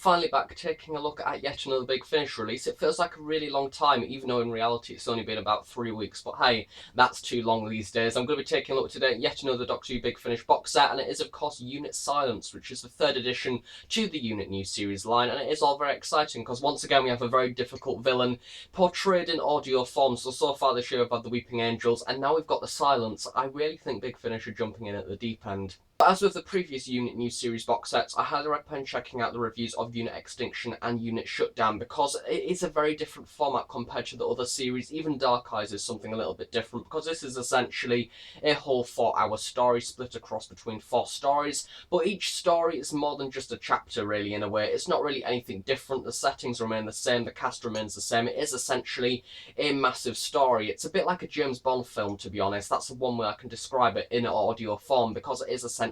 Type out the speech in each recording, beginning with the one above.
finally back taking a look at yet another Big Finish release. It feels like a really long time, even though in reality it's only been about 3 weeks, but hey, that's too long these days. I'm going to be taking a look today at yet another Doctor Who Big Finish box set, and it is of course Unit Silence, which is the third addition to the Unit New Series line, and it is all very exciting because once again we have a very difficult villain portrayed in audio form. So far this year we've had the Weeping Angels, and now we've got the Silence. I really think Big Finish are jumping in at the deep end. But as with the previous Unit New Series box sets, I highly recommend checking out the reviews of Unit Extinction and Unit Shutdown because it is a very different format compared to the other series. Even Dark Eyes is something a little bit different because this is essentially a whole 4-hour story split across between 4 stories, but each story is more than just a chapter really in a way. It's not really anything different, the settings remain the same, the cast remains the same. It is essentially a massive story. It's a bit like a James Bond film, to be honest. That's the one way I can describe it in audio form because it is essentially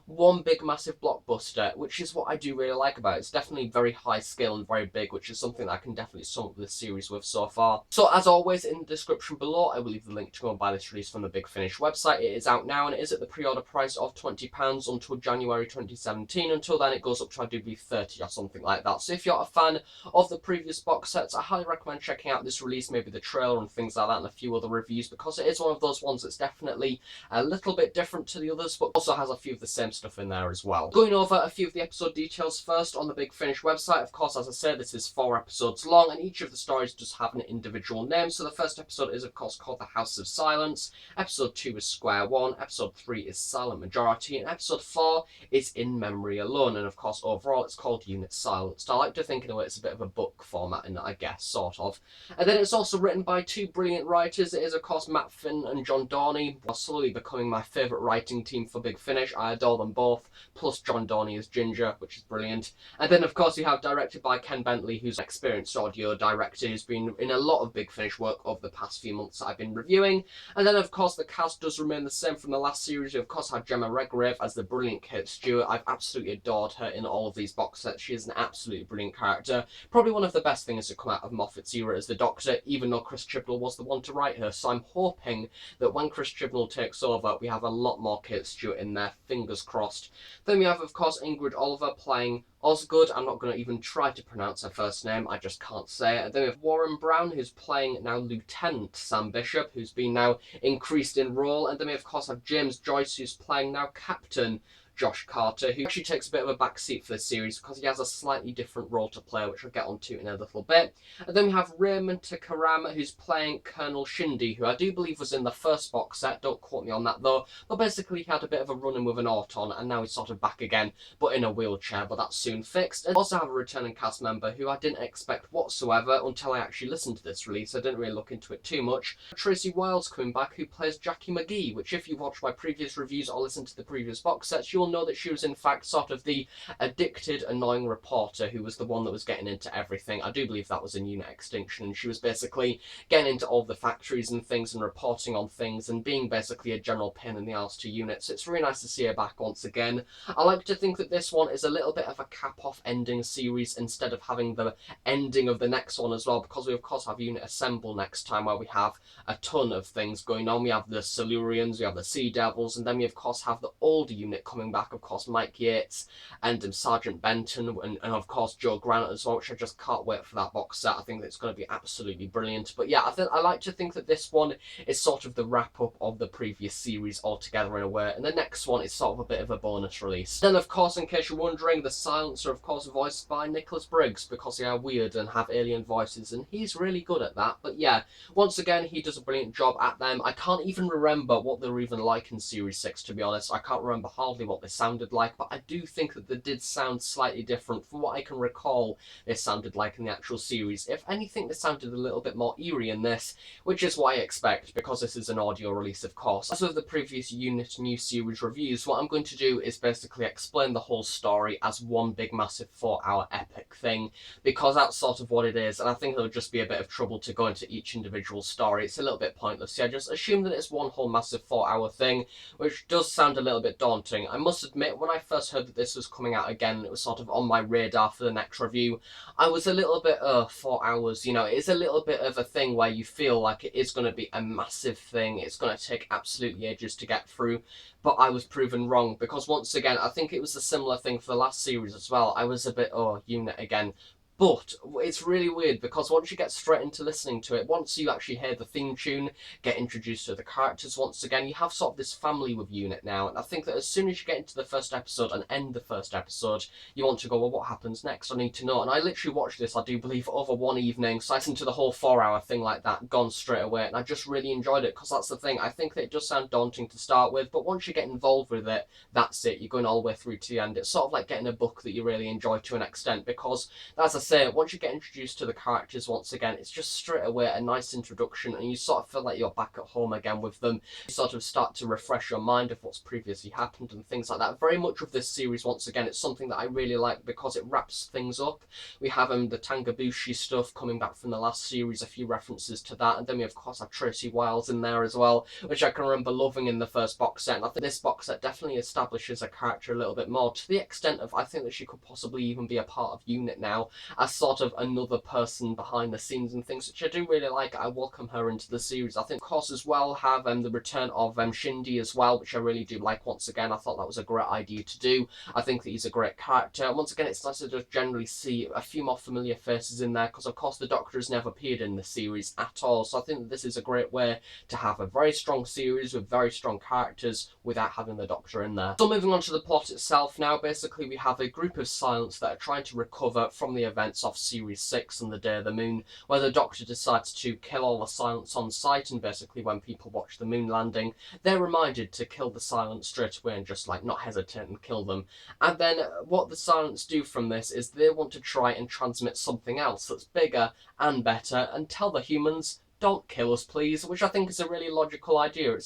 one big massive blockbuster, which is what I do really like about it. It's definitely very high scale and very big, which is something that I can definitely sum up this series with so far. So as always, in the description below I will leave the link to go and buy this release from the Big Finish website. It is out now and it is at the pre-order price of £20 until January 2017. Until then it goes up to I do believe 30 or something like that. So if you're a fan of the previous box sets, I highly recommend checking out this release, maybe the trailer and things like that, and a few other reviews, because it is one of those ones that's definitely a little bit different to the others, but also has a few of the same stuff in there as well. Going over a few of the episode details first on the Big Finish website. Of course, as I said, this is 4 episodes long and each of the stories does have an individual name. So the first episode is of course called The House of Silence, episode 2 is Square One, episode 3 is Silent Majority, and episode 4 is In Memory Alone, and of course overall it's called Unit Silence. I like to think in a way it's a bit of a book format in that, I guess, sort of. And then it's also written by 2 brilliant writers. It is of course Matt Finn and John Dorney, who are slowly becoming my favourite writing team for Big Finish. I adore them both, plus John Dorney as Ginger, which is brilliant. And then of course you have directed by Ken Bentley, who's an experienced audio director who's been in a lot of Big Finish work over the past few months that I've been reviewing. And then of course the cast does remain the same from the last series. We of course have Gemma Redgrave as the brilliant Kate Stewart. I've absolutely adored her in all of these box sets. She is an absolutely brilliant character. Probably one of the best things to come out of Moffat's era as the Doctor, even though Chris Chibnall was the one to write her. So I'm hoping that when Chris Chibnall takes over, we have a lot more Kate Stewart in there, fingers crossed. Then we have of course Ingrid Oliver playing Osgood. I'm not going to even try to pronounce her first name, I just can't say it. And then we have Warren Brown, who's playing now Lieutenant Sam Bishop, who's been now increased in role. And then we of course have James Joyce, who's playing now Captain Josh Carter, who actually takes a bit of a backseat for this series because he has a slightly different role to play, which I'll get onto in a little bit. And then we have Raymond Takaram, who's playing Colonel Shindy, who I do believe was in the first box set, don't quote me on that though, but basically he had a bit of a run-in with an auton and now he's sort of back again, but in a wheelchair, but that's soon fixed. And also have a returning cast member who I didn't expect whatsoever until I actually listened to this release. I didn't really look into it too much. Tracy Wiles coming back, who plays Jackie McGee, which if you've watched my previous reviews or listened to the previous box sets, you'll know that she was in fact sort of the addicted, annoying reporter who was the one that was getting into everything. I do believe that was in Unit Extinction, and she was basically getting into all the factories and things and reporting on things and being basically a general pain in the arse to units. So it's really nice to see her back once again. I like to think that this one is a little bit of a cap-off ending series instead of having the ending of the next one as well, because we of course have Unit Assemble next time, where we have a ton of things going on. We have the Silurians, we have the Sea Devils, and then we of course have the older unit coming back, of course Mike Yates and Sergeant Benton and of course Joe Grant as well, which I just can't wait for that box set. I think that it's going to be absolutely brilliant. But yeah, I like to think that this one is sort of the wrap up of the previous series altogether in a way, and the next one is sort of a bit of a bonus release. Then of course, in case you're wondering, the Silencer of course voiced by Nicholas Briggs, because they are weird and have alien voices and he's really good at that. But yeah, once again he does a brilliant job at them. I can't even remember what they were even like in series 6, to be honest. I can't remember hardly what they sounded like, but I do think that they did sound slightly different. From what I can recall, they sounded like in the actual series. If anything, they sounded a little bit more eerie in this, which is what I expect, because this is an audio release of course. As with the previous Unit New Series reviews, what I'm going to do is basically explain the whole story as one big massive 4-hour epic thing, because that's sort of what it is, and I think it'll just be a bit of trouble to go into each individual story. It's a little bit pointless. So I just assume that it's one whole massive 4-hour thing, which does sound a little bit daunting. I must must admit, when I first heard that this was coming out again, it was sort of on my radar for the next review, I was a little bit, 4 hours, you know, it is a little bit of a thing where you feel like it is going to be a massive thing, it's going to take absolutely ages to get through, but I was proven wrong, because once again, I think it was a similar thing for the last series as well. I was a bit, unit again. But it's really weird, because once you get straight into listening to it, once you actually hear the theme tune, get introduced to the characters once again, you have sort of this family with Unit now. And I think that as soon as you get into the first episode and end the first episode, you want to go, well, what happens next? I need to know. And I literally watched this, I do believe, over one evening. So I listened to the whole 4 hour thing like that, gone straight away. And I just really enjoyed it, because that's the thing. I think that it does sound daunting to start with, but once you get involved with it, that's it. You're going all the way through to the end. It's sort of like getting a book that you really enjoy to an extent, because as I say, once you get introduced to the characters once again, it's just straight away a nice introduction, and you sort of feel like you're back at home again with them. You sort of start to refresh your mind of what's previously happened and things like that. Very much of this series, once again, it's something that I really like, because it wraps things up. We have the Tangabushi stuff coming back from the last series, a few references to that, and then we of course have Tracy Wiles in there as well, which I can remember loving in the first box set. And I think this box set definitely establishes a character a little bit more, to the extent of I think that she could possibly even be a part of Unit now, as sort of another person behind the scenes and things, which I do really like. I welcome her into the series. I think, of course, as well have the return of Shindy as well, which I really do like. Once again, I thought that was a great idea to do. I think that he's a great character. And once again, it's nice to just generally see a few more familiar faces in there, because of course the Doctor has never appeared in the series at all. So I think that this is a great way to have a very strong series with very strong characters without having the Doctor in there. So moving on to the plot itself now, basically we have a group of Silents that are trying to recover from the events of Series 6 and the Day of the Moon, where the Doctor decides to kill all the Silents on sight, and basically when people watch the moon landing, they're reminded to kill the Silents straight away and just like not hesitate and kill them. And then what the Silents do from this is they want to try and transmit something else that's bigger and better and tell the humans, don't kill us, please, which I think is a really logical idea. It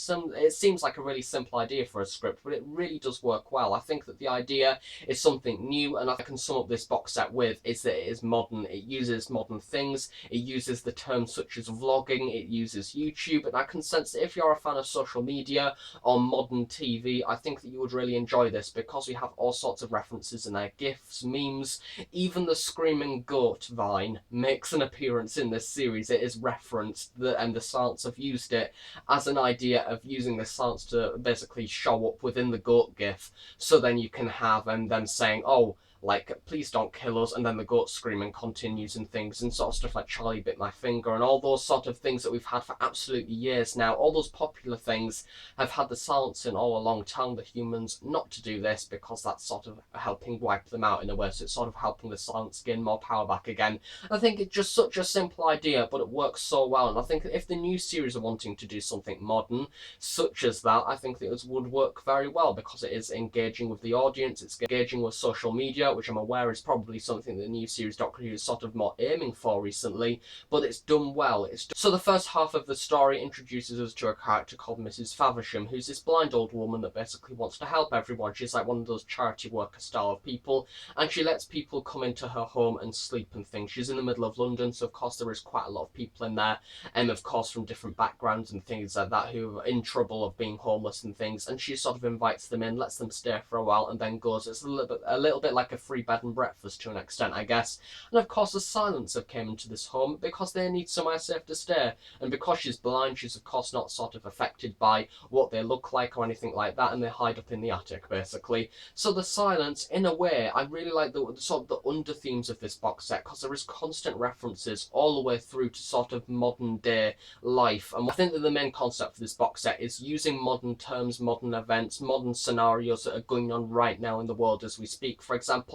seems like a really simple idea for a script, but it really does work well. I think that the idea is something new, and I can sum up this box set with is that it is modern. It uses modern things. It uses the terms such as vlogging. It uses YouTube, and I can sense that if you're a fan of social media or modern TV, I think that you would really enjoy this, because we have all sorts of references in there, GIFs, memes, even the screaming goat vine makes an appearance in this series. It is referenced, and the Silents have used it as an idea of using the Silents to basically show up within the goat gif, so then you can have them saying, oh, like, please don't kill us, and then the goat screaming continues and things, and sort of stuff like Charlie bit my finger, and all those sort of things that we've had for absolutely years now. All those popular things have had the Silents in all along, telling the humans not to do this, because that's sort of helping wipe them out in a way, so it's sort of helping the Silents gain more power back again. I think it's just such a simple idea, but it works so well, and I think if the new series are wanting to do something modern, such as that, I think that it would work very well, because it is engaging with the audience, it's engaging with social media, which I'm aware is probably something that the new series Doctor Who is sort of more aiming for recently, but it's done well. So the first half of the story introduces us to a character called Mrs. Faversham, who's this blind old woman that basically wants to help everyone. She's like one of those charity worker style of people, and she lets people come into her home and sleep and things. She's in the middle of London, so of course there is quite a lot of people in there, and of course from different backgrounds and things like that, who are in trouble of being homeless and things, and she sort of invites them in, lets them stay for a while, and then goes. It's a little bit like a free bed and breakfast to an extent, I guess. And of course the Silents have came into this home because they need somewhere safe to stay, and because she's blind, she's of course not sort of affected by what they look like or anything like that, and they hide up in the attic basically. So the Silents, in a way, I really like the sort of the under themes of this box set, because there is constant references all the way through to sort of modern day life. And I think that the main concept for this box set is using modern terms, modern events, modern scenarios that are going on right now in the world as we speak. For example,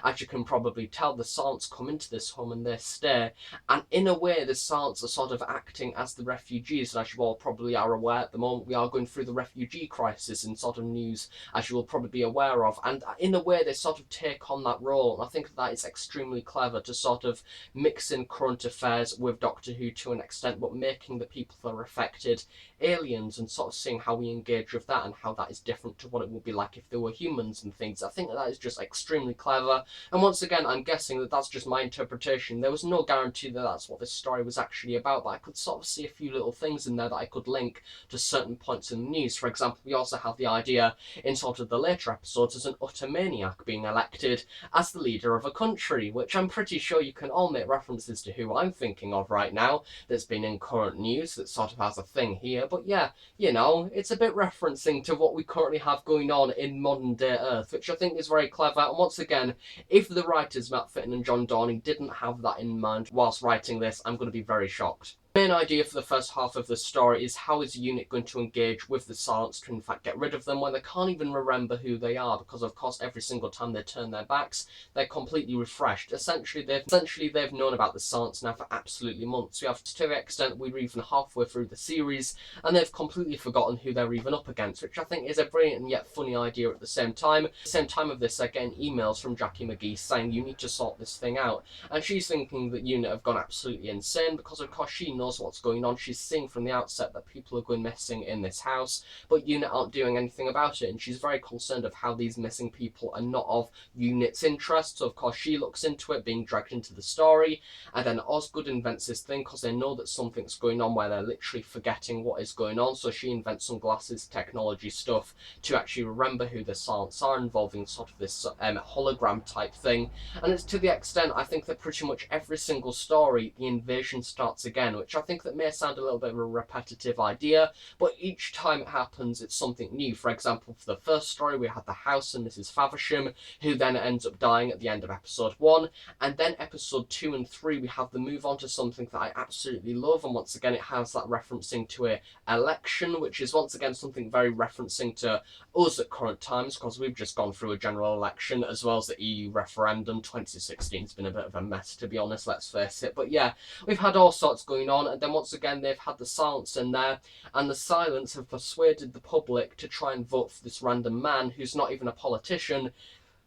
as you can probably tell, the Silents come into this home and they stay, and in a way the Silents are sort of acting as the refugees. And as you all probably are aware, at the moment we are going through the refugee crisis in sort of news, as you will probably be aware of, and in a way they sort of take on that role, and I think that is extremely clever to sort of mix in current affairs with Doctor Who to an extent, but making the people that are affected aliens, and sort of seeing how we engage with that and how that is different to what it would be like if they were humans and things. I think that is just extremely clever. And once again, I'm guessing that that's just my interpretation. There was no guarantee that that's what this story was actually about, but I could sort of see a few little things in there that I could link to certain points in the news. For example, we also have the idea in sort of the later episodes as an utter maniac being elected as the leader of a country, which I'm pretty sure you can all make references to who I'm thinking of right now that's been in current news that sort of has a thing here. But yeah, you know, it's a bit referencing to what we currently have going on in modern day Earth, which I think is very clever. And once again, if the writers Matt Fitton and John Dorney didn't have that in mind whilst writing this, I'm going to be very shocked. The main idea for the first half of the story is how is a unit going to engage with the Silence to in fact get rid of them when they can't even remember who they are, because of course every single time they turn their backs they're completely refreshed. Essentially they've known about the Silence now for absolutely months. We have to the extent we're even halfway through the series and they've completely forgotten who they're even up against, which I think is a brilliant and yet funny idea at the same time. At the same time of this, they're getting emails from Jackie McGee saying you need to sort this thing out, and she's thinking that unit have gone absolutely insane because of course she knows what's going on. She's seeing from the outset that people are going missing in this house, but unit aren't doing anything about it, and she's very concerned of how these missing people are not of unit's interest. So of course she looks into it, being dragged into the story, and then Osgood invents this thing because they know that something's going on where they're literally forgetting what is going on. So she invents some glasses technology stuff to actually remember who the Silence are, involving sort of this hologram type thing. And it's to the extent I think that pretty much every single story the invasion starts again, which I think that may sound a little bit of a repetitive idea, but each time it happens it's something new. For example, for the first story we had the house and Mrs. Faversham, who then ends up dying at the end of episode 1, and then episode 2 and 3 we have the move on to something that I absolutely love, and once again it has that referencing to a election, which is once again something very referencing to us at current times, because we've just gone through a general election as well as the EU referendum. 2016 has been a bit of a mess, to be honest, let's face it. But yeah, we've had all sorts going on, and then once again they've had the Silence in there, and the Silence have persuaded the public to try and vote for this random man who's not even a politician.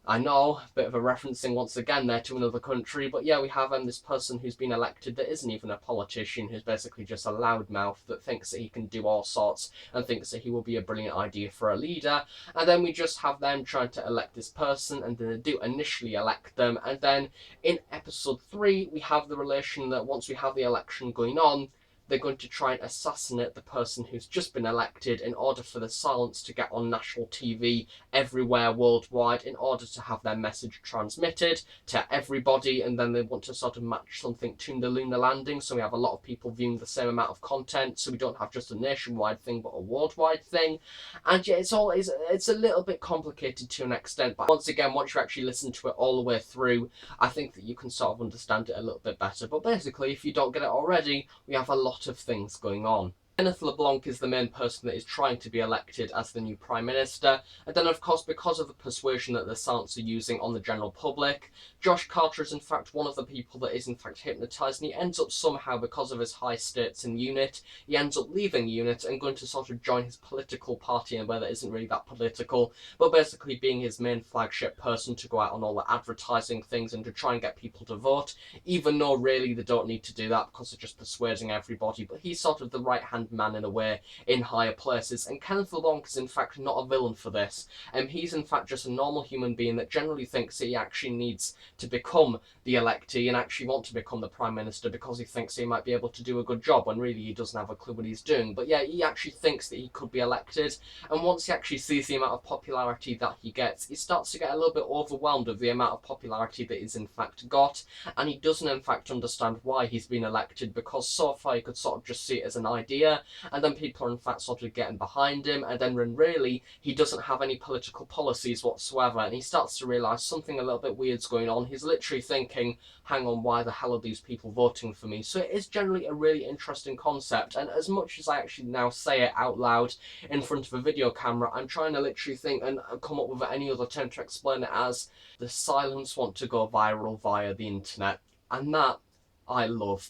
I know, a bit of a referencing once again there to another country, but yeah, we have this person who's been elected that isn't even a politician, who's basically just a loudmouth that thinks that he can do all sorts and thinks that he will be a brilliant idea for a leader. And then we just have them trying to elect this person, and then they do initially elect them, and then in episode 3 we have the relation that once we have the election going on, they're going to try and assassinate the person who's just been elected in order for the Silence to get on national TV everywhere worldwide in order to have their message transmitted to everybody. And then they want to sort of match something to the lunar landing, so we have a lot of people viewing the same amount of content, so we don't have just a nationwide thing but a worldwide thing. And yeah, it's a little bit complicated to an extent, but once again, once you actually listen to it all the way through, I think that you can sort of understand it a little bit better. But basically, if you don't get it already, we have a lot of things going on. Kenneth LeBlanc is the main person that is trying to be elected as the new Prime Minister, and then of course because of the persuasion that the Silence are using on the general public, Josh Carter is in fact one of the people that is in fact hypnotised, and he ends up somehow, because of his high states in unit, he ends up leaving unit and going to sort of join his political party, and where that isn't really that political, but basically being his main flagship person to go out on all the advertising things and to try and get people to vote, even though really they don't need to do that because they're just persuading everybody. But he's sort of the right hand man in a way in higher places, and Kenneth LeBlanc is in fact not a villain for this. He's in fact just a normal human being that generally thinks that he actually needs to become the electee and actually want to become the Prime Minister because he thinks he might be able to do a good job when really he doesn't have a clue what he's doing. But yeah, he actually thinks that he could be elected, and once he actually sees the amount of popularity that he gets, he starts to get a little bit overwhelmed with the amount of popularity that he's in fact got, and he doesn't in fact understand why he's been elected, because so far he could sort of just see it as an idea, and then people are in fact sort of getting behind him, and then when really he doesn't have any political policies whatsoever, and he starts to realise something a little bit weird's going on. He's literally thinking, hang on, why the hell are these people voting for me? So it is generally a really interesting concept, and as much as I actually now say it out loud in front of a video camera, I'm trying to literally think and come up with any other term to explain it as the Silence want to go viral via the internet, and that I love.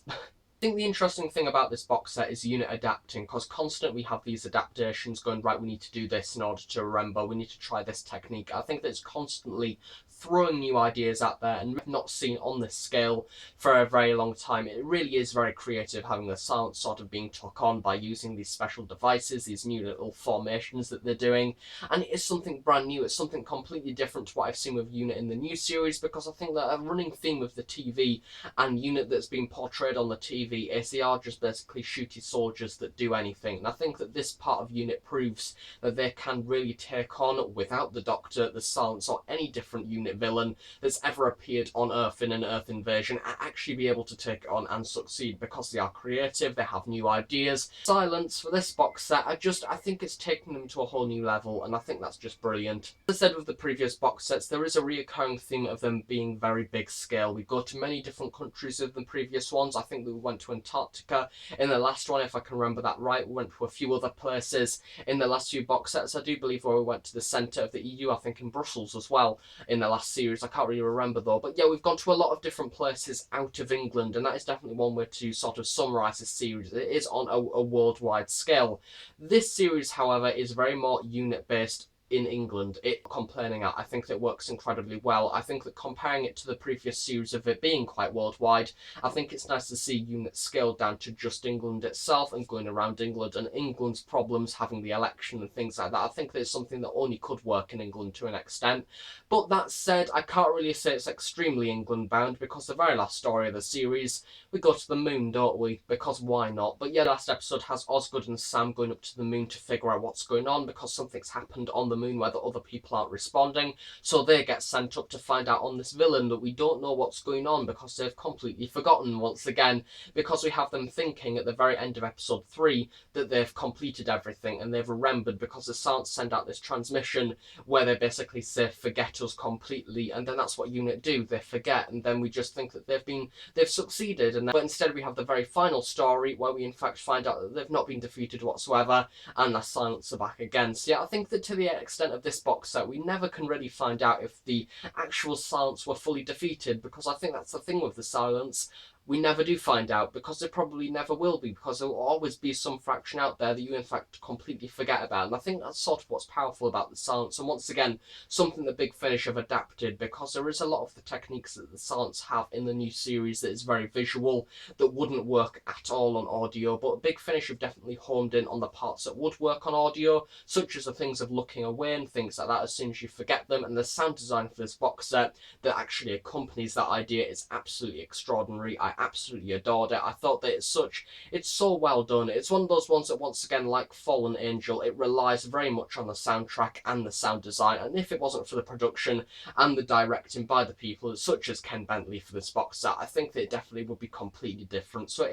I think the interesting thing about this box set is unit adapting, because constantly we have these adaptations going, right, we need to do this in order to remember, we need to try this technique. I think that it's constantly throwing new ideas out there and not seen on this scale for a very long time. It really is very creative, having the silence sort of being took on by using these special devices, these new little formations that they're doing, and it is something brand new. It's something completely different to what I've seen with Unit in the new series, because I think that a running theme with the TV and Unit that's been portrayed on the TV is they are just basically shooty soldiers that do anything. And I think that this part of Unit proves that they can really take on, without the Doctor, the Silence, or any different Unit villain that's ever appeared on Earth in an Earth invasion, and actually be able to take it on and succeed, because they are creative, they have new ideas. Silence for this box set, I think it's taking them to a whole new level, and I think that's just brilliant. As I said with the previous box sets, there is a reoccurring theme of them being very big scale. We go to many different countries of the previous ones. I think we went to Antarctica in the last one, if I can remember that right. We went to a few other places in the last few box sets. I do believe where we went to the centre of the EU, I think in Brussels as well, in the last series. I can't really remember though. But yeah, we've gone to a lot of different places out of England, and that is definitely one way to sort of summarise this series. It is on a worldwide scale. This series, however, is very more unit based in England. It complaining at, I think that works incredibly well. I think that comparing it to the previous series of it being quite worldwide, I think it's nice to see units scaled down to just England itself and going around England and England's problems, having the election and things like that. I think that it's something that only could work in England to an extent. But that said, I can't really say it's extremely England bound, because the very last story of the series, we go to the moon, don't we? Because why not? But yeah, last episode has Osgood and Sam going up to the moon to figure out what's going on, because something's happened on the moon where the other people aren't responding. So they get sent up to find out on this villain that we don't know what's going on, because they've completely forgotten once again, because we have them thinking at the very end of episode 3 that they've completed everything and they've remembered, because the Silence send out this transmission where they basically say forget us completely, and then that's what Unit do, they forget, and then we just think that they've succeeded. And then, but instead we have the very final story where we in fact find out that they've not been defeated whatsoever and the Silence are back again. So yeah, I think that to the extent of this box set, we never can really find out if the actual Silence were fully defeated, because I think that's the thing with the Silence. We never do find out, because there probably never will be, because there will always be some fraction out there that you in fact completely forget about. And I think that's sort of what's powerful about the Silence, and once again something that Big Finish have adapted, because there is a lot of the techniques that the Silence have in the new series that is very visual, that wouldn't work at all on audio, but Big Finish have definitely honed in on the parts that would work on audio, such as the things of looking away and things like that as soon as you forget them. And the sound design for this box set that actually accompanies that idea is absolutely extraordinary. I absolutely adored it. I thought that it's so well done. It's one of those ones that, once again, like Fallen Angel, it relies very much on the soundtrack and the sound design, and if it wasn't for the production and the directing by the people such as Ken Bentley for this box set, I think that it definitely would be completely different. So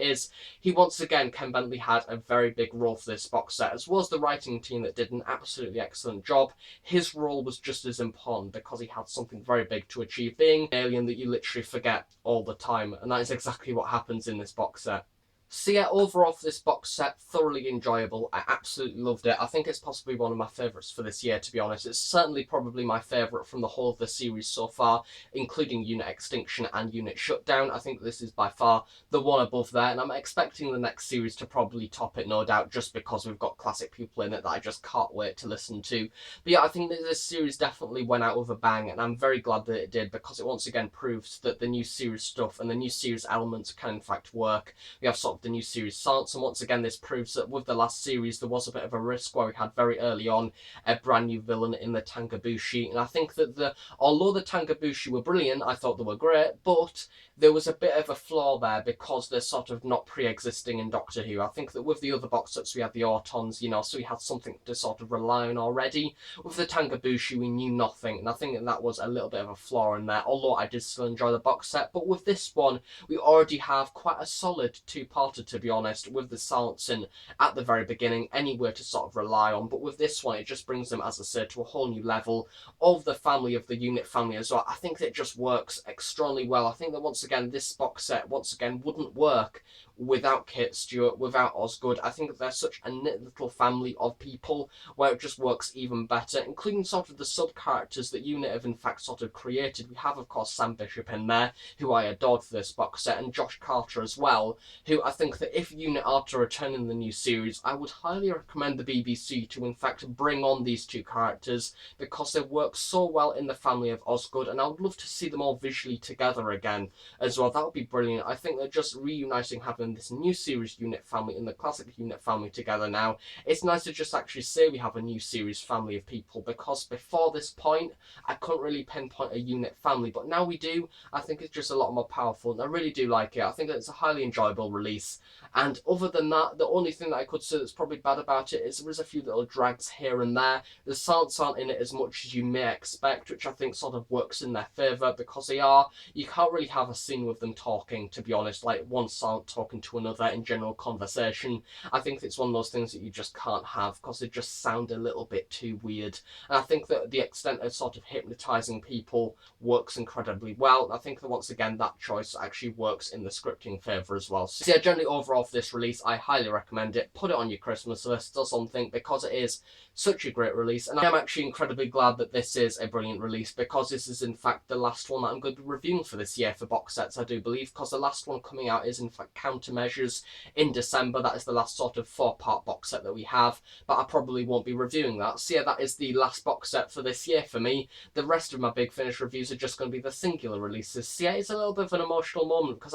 once again, Ken Bentley had a very big role for this box set, as well as the writing team that did an absolutely excellent job. His role was just as important, because he had something very big to achieve, being an alien that you literally forget all the time, and that is exactly what happens in this box set. So yeah, overall for this box set, thoroughly enjoyable. I absolutely loved it. I think it's possibly one of my favourites for this year, to be honest. It's certainly probably my favourite from the whole of the series so far, including Unit Extinction and Unit Shutdown. I think this is by far the one above there, and I'm expecting the next series to probably top it, no doubt, just because we've got classic people in it that I just can't wait to listen to. But yeah, I think that this series definitely went out with a bang, and I'm very glad that it did, because it once again proves that the new series stuff and the new series elements can in fact work. We have sort of the new series Silence, and once again this proves that with the last series there was a bit of a risk where we had very early on a brand new villain in the Tangabushi, and I think that although the Tangabushi were brilliant, I thought they were great, but there was a bit of a flaw there, because they're sort of not pre-existing in Doctor Who. I think that with the other box sets we had the Autons, so we had something to sort of rely on already. With the Tangabushi we knew nothing, and I think that was a little bit of a flaw in there, although I did still enjoy the box set. But with this one we already have quite a solid two-parter, to be honest, with the Silencing at the very beginning, anywhere to sort of rely on. But with this one, it just brings them, as I said, to a whole new level of the family, of the Unit family as well. I think that it just works extremely well. I think that once again, this box set, once again, wouldn't work without Kate Stewart, without Osgood. I think that they're such a knit little family of people where it just works even better, including sort of the sub-characters that Unit have in fact sort of created. We have, of course, Sam Bishop in there, who I adored for this box set, and Josh Carter as well, who I think that if Unit are to return in the new series, I would highly recommend the BBC to in fact bring on these two characters, because they work so well in the family of Osgood, and I would love to see them all visually together again as well. That would be brilliant. I think they're just reuniting having this new series Unit family and the classic Unit family together now. It's nice to just actually say we have a new series family of people, because before this point I couldn't really pinpoint a Unit family, but now we do. I think it's just a lot more powerful, and I really do like it. I think it's a highly enjoyable release, and other than that, the only thing that I could say that's probably bad about it is there is a few little drags here and there. The silence aren't in it as much as you may expect, which I think sort of works in their favour, because you can't really have a scene with them talking, to be honest, like one silent talking to another in general conversation. I think it's one of those things that you just can't have, because they just sound a little bit too weird. And I think that the extent of sort of hypnotising people works incredibly well. I think that once again that choice actually works in the scripting favour as well. So yeah, generally overall for this release, I highly recommend it. Put it on your Christmas list or something, because it is such a great release, and I'm actually incredibly glad that this is a brilliant release, because this is in fact the last one that I'm going to be reviewing for this year for box sets, I do believe, because the last one coming out is in fact Countermeasures in December. That is the last sort of 4-part box set that we have, but I probably won't be reviewing that. So yeah, that is the last box set for this year for me. The rest of my Big Finish reviews are just going to be the singular releases. So yeah, it's a little bit of an emotional moment, because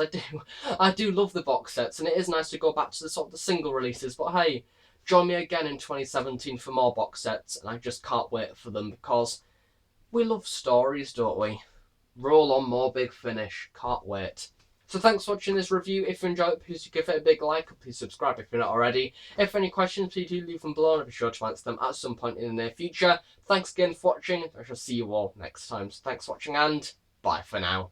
I do love the box sets, and it is nice to go back to the sort of the single releases, but hey, join me again in 2017 for more box sets, and I just can't wait for them, because we love stories, don't we? Roll on more Big Finish. Can't wait. So thanks for watching this review. If you enjoyed it, please give it a big like, and please subscribe if you're not already. If any questions, please do leave them below, and I'll be sure to answer them at some point in the near future. Thanks again for watching. I shall see you all next time. So thanks for watching, and bye for now.